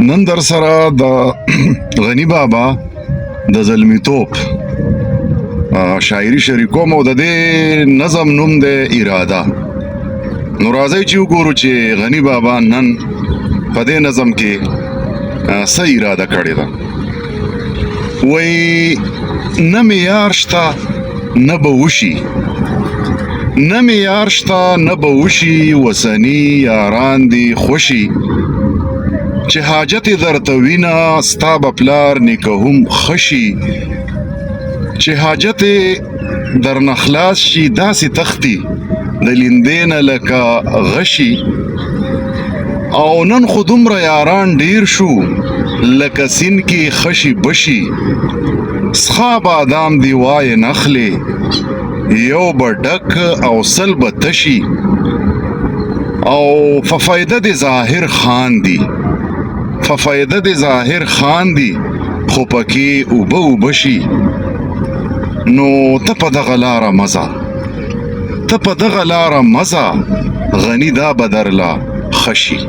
نن در سره د غنی بابا د زلمیتوب شاعري شریکوم او د دې نظم نوم د اراده. نو راځئ چې وګورو چې غنی بابا نن په دې نظم کې څه اراده کړې ده. وایي نه مې یار شته نه به وشي، نه مې یار شته نه به وشي، وسني یاران دي خوشي، چې حاجت درته وینه ستا به پلار نیکه هم خشي، چې حاجت درنه خلاص شي داسې تختی د لیندې نه لکه غشي. او نن خو دومره یاران ډیر شو لکه سیند کې خشي بشي، څښا بادام دی وایې نخلې یو به ډک او سل به تشي، او ففایده د ظاهر خان دی، ففایده د ظاهر خان دی، خو پکې اوبه اوبه شي. نو ته په دغه لاره مزه، ته په دغه لاره مزه، غني دا به درله خشي.